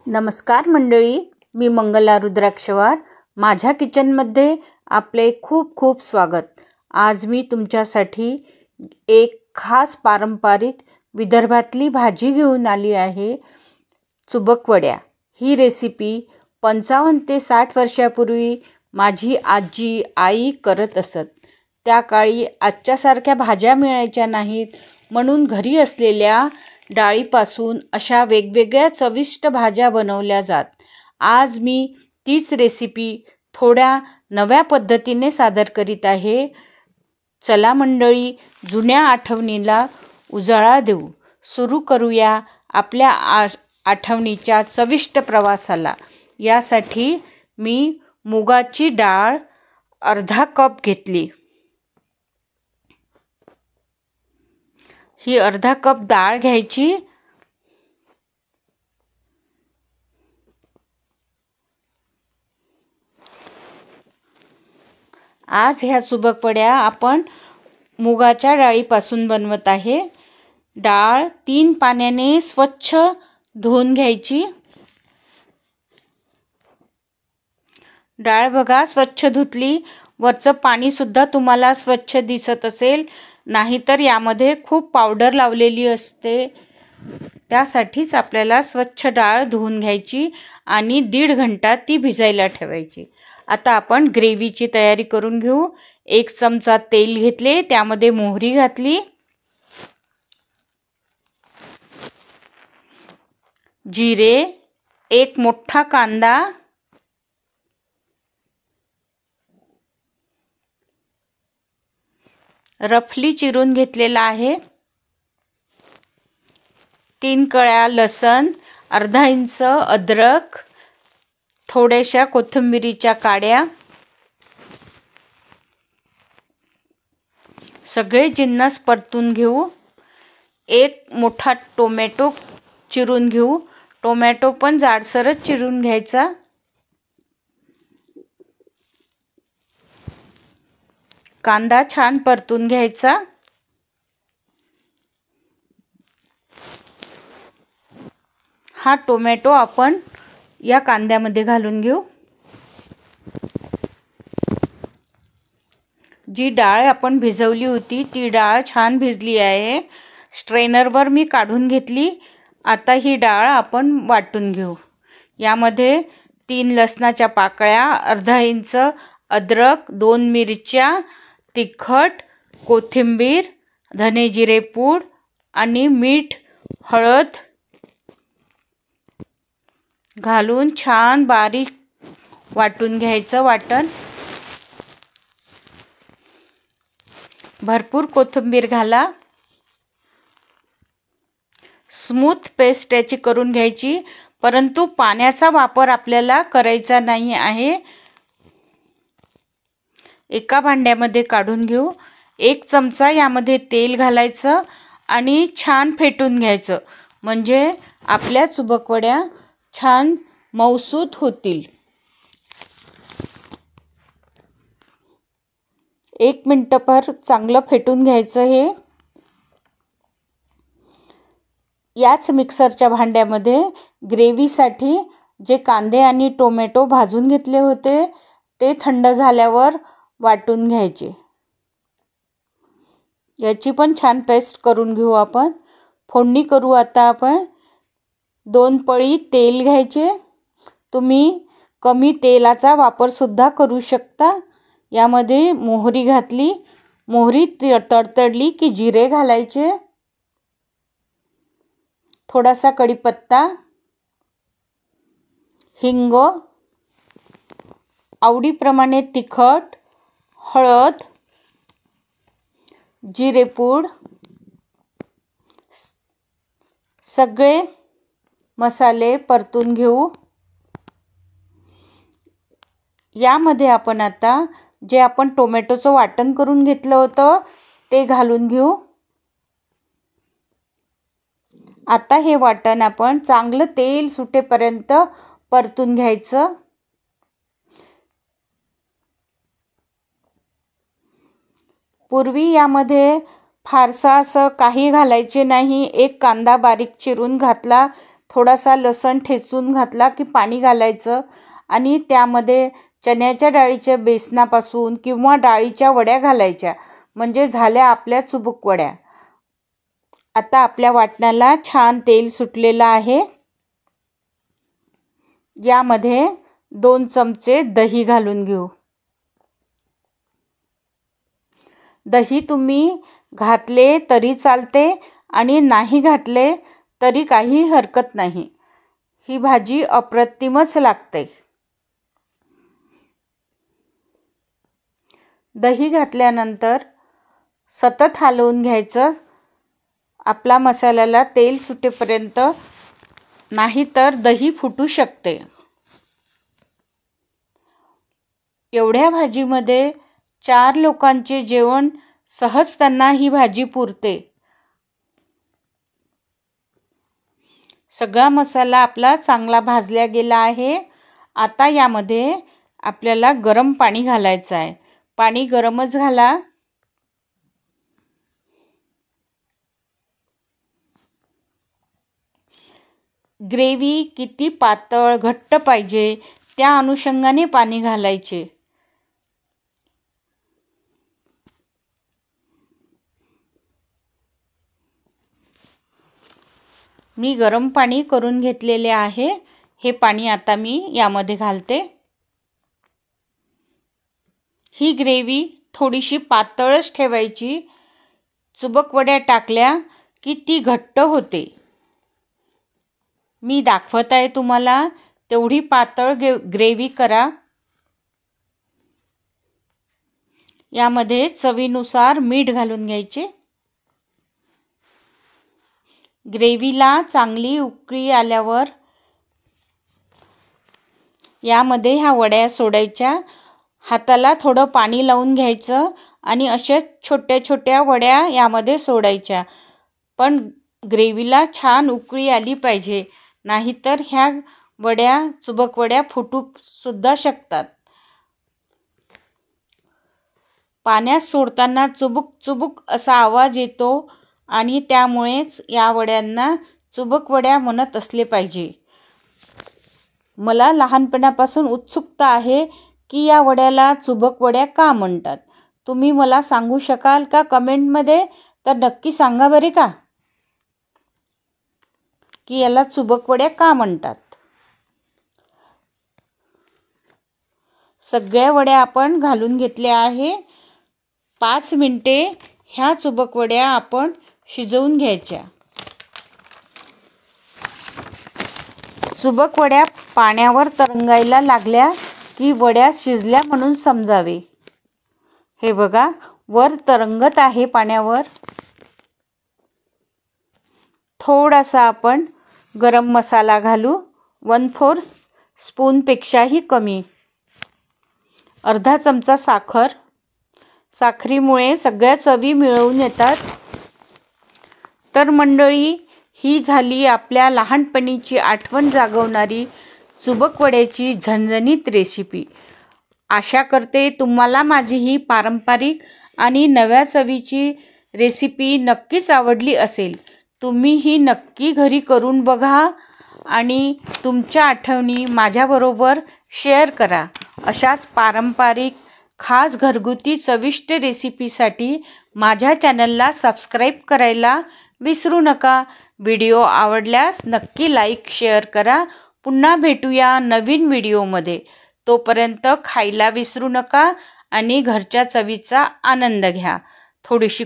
नमस्कार मंडळी, मी मंगला रुद्राक्षवार. माझ्या किचनमध्ये आपले खूप खूप स्वागत. आज मी तुमच्यासाठी एक खास पारंपरिक विदर्भातली भाजी घेऊन आली आहे, चुबकवड्या. ही रेसिपी 55 ते 60 वर्षापूर्वी माझी आजी आई करत असत. त्या काळी आजच्यासारख्या भाज्या मिळायच्या नाहीत, म्हणून घरी असलेल्या डाळीपासून अशा वेगवेगळ्या चविष्ट भाज्या बनवल्या जात. आज मी तीच रेसिपी थोड्या नव्या पद्धतीने सादर करीत आहे. चला मंडळी, जुन्या आठवणीला उजाळा देऊ. सुरू करूया आपल्या आठवणीच्या चविष्ट प्रवासाला. यासाठी मी मुगाची डाळ अर्धा कप घेतली. ही अर्धा कप डाळ घ्यायची. आज ह्या चुबकवड्या आपण मुगाच्या डाळीपासून बनवत आहे. डाळ 3 पाण्याने स्वच्छ धुवून घ्यायची. डाळ बघा स्वच्छ धुतली. वरचं पाणी सुद्धा तुम्हाला स्वच्छ दिसत असेल, नाहीतर यामध्ये खूप पावडर लावलेली असते. त्यासाठीच आपल्याला स्वच्छ डाळ धुवून घ्यायची आणि 1.5 घंटा ती भिजायला ठेवायची. आता आपण ग्रेव्हीची तयारी करून घेऊ. 1 चमचा तेल घेतले, त्यामध्ये मोहरी घातली, जिरे, 1 मोठा कांदा, रफली चिरून घेतलेला आहे, 3 कळ्या लसण, अर्धा इंच अद्रक, थोड्याशा कोथिंबीरीच्या काड्या. सगळे जिन्नस परतून घेऊ. 1 मोठा टोमॅटो चिरून घेऊ. टोमॅटो पण जाडसरच चिरून घ्यायचा. कांदा छान परतून घ्यायचा. हा टोमॅटो आपण या कांद्यामध्ये घालून घेऊ. जी डाळ आपण भिजवली होती ती डाळ छान भिजली आहे. स्ट्रेनरवर मी काढून घेतली. आता ही डाळ आपण वाटून घेऊ. यामध्ये 3 लसणाच्या पाकळ्या, अर्धा इंच अद्रक, 2 मिरच्या, तिखट, कोथिंबीर, धने जिरे पूड आणि मीठ, हळद घालून छान बारीक वाटून घ्यायचं. वाटण भरपूर कोथिंबीर घाला. स्मूथ पेस्ट याची करून घ्यायची, परंतु पाण्याचा वापर आपल्याला करायचा नाही आहे. एका भांड्यामध्ये काढून घेऊ. 1 चमचा यामध्ये तेल घालायचं आणि छान फेटून घ्यायचं, म्हणजे आपल्या चुबकवड्या छान मऊसूत होतील. 1 मिनिटभर चांगलं फेटून घ्यायचं. हे याच मिक्सरच्या भांड्यामध्ये ग्रेव्हीसाठी जे कांदे आणि टोमॅटो भाजून घेतले होते ते थंड झाल्यावर वाटून घ्यायचे. याची पण छान पेस्ट करून घेऊ आपण. फोडणी करू आता आपण. 2 पळी तेल घ्यायचे. तुम्ही कमी तेलाचा वापर सुद्धा करू शकता. यामध्ये मोहरी घातली. मोहरी तडतडली की जिरे घालायचे. थोडासा कढीपत्ता, हिंग, आवडीप्रमाणे तिखट, हळद, जिरेपूड, सगळे मसाले परतून घेऊ. यामध्ये आपण आता जे आपण टोमॅटोचं वाटण करून घेतलं होतं ते घालून घेऊ. आता हे वाटण आपण चांगलं तेल सुटेपर्यंत परतून घ्यायचं. पूर्वी यामध्ये फारसा असं काही घालायचे नाही. 1 कांदा बारीक चिरून घातला थोडासा लसूण ठेचून घातला की पाणी घालायचं आणि त्यामध्ये चण्याच्या डाळीच्या बेसनापासून किंवा डाळीच्या वड्या घालायच्या, म्हणजे झाल्या आपल्या चुबूक वड्या. आता आपल्या वाटणाला छान तेल सुटलेलं आहे. यामध्ये 2 चमचे दही घालून घेऊ. दही तुम्ही घातले तरी चालते आणि नाही घातले तरी काही हरकत नाही. ही भाजी अप्रतिमच लागते. दही घातल्यानंतर सतत हलवून घ्यायचं आपला मसाल्याला तेल सुटेपर्यंत, नाहीतर दही फुटू शकते. एवढ्या भाजीमध्ये 4 लोकांचे जेवण सहज त्यांना ही भाजी पुरते. सगळा मसाला आपला चांगला भाजला गेला आहे. आता यामध्ये आपल्याला गरम पाणी घालायचं आहे. पाणी गरमच घाला. ग्रेव्ही किती पातळ घट्ट पाहिजे त्या अनुषंगाने पाणी घालायचे. मी गरम पाणी करून घेतलेले आहे. हे पाणी आता मी यामध्ये घालते. ही ग्रेव्ही थोडीशी पातळच ठेवायची. चुबक वड्या टाकल्या की ती घट्ट होते. मी दाखवत आहे तुम्हाला, तेवढी पातळ ग्रेव्ही करा. यामध्ये चवीनुसार मीठ घालून घ्यायचे. ग्रेव्हीला चांगली उकळी आल्यावर यामध्ये ह्या वड्या सोडायच्या. हाताला थोडं पाणी लावून घ्यायचं आणि अशा छोट्या छोट्या वड्या यामध्ये सोडायच्या. पण ग्रेव्हीला छान उकळी आली पाहिजे, नाहीतर ह्या वड्या चुबक वड्या फुटू सुद्धा शकतात. पाण्यात सोडताना चुबुक चुबुक असा आवाज येतो आणि त्यामुळेच या वड्यांना चुबक वड्या म्हणत असले पाहिजे. मला लहानपणापासून उत्सुकता आहे की या वड्याला चुबक वड्या का म्हणतात. तुम्ही मला सांगू शकाल का कमेंटमध्ये? तर नक्की सांगा बरे का की याला चुबक वड्या का म्हणतात. सगळ्या वड्या आपण घालून घेतल्या आहे. 5 मिनिटे ह्या चुबक वड्या आपण शिजवून घ्यायच्या. चुबक वड्या पाण्यावर तरंगायला लागल्या की वड्या शिजल्या म्हणून समजावे. हे बघा, वर तरंगत आहे पाण्यावर. थोडासा आपण गरम मसाला घालू. 1/4 स्पूनपेक्षाही कमी. अर्धा चमचा साखर. साखरीमुळे सगळ्या चवी मिळून येतात. तर मंडळी, ही झाली आपल्या लहानपणीची आठवण जागवणारी चुबक वड्याची झणझणीत रेसिपी. आशा करते तुम्हाला माझी ही पारंपरिक आणि नव्या चवीची रेसिपी नक्कीच आवडली असेल. तुम्ही ही नक्की घरी करून बघा आणि तुमच्या आठवणी माझ्याबरोबर शेअर करा. अशाच पारंपरिक खास घरगुती चविष्ट रेसिपीसाठी माझ्या चॅनलला सबस्क्राईब करायला विसरू नका. व्हिडिओ आवडल्यास नक्की लाईक शेअर करा. पुन्हा भेटूया नवीन व्हिडिओमध्ये. तोपर्यंत खायला विसरू नका आणि घरच्या चवीचा आनंद घ्या. थोडीशी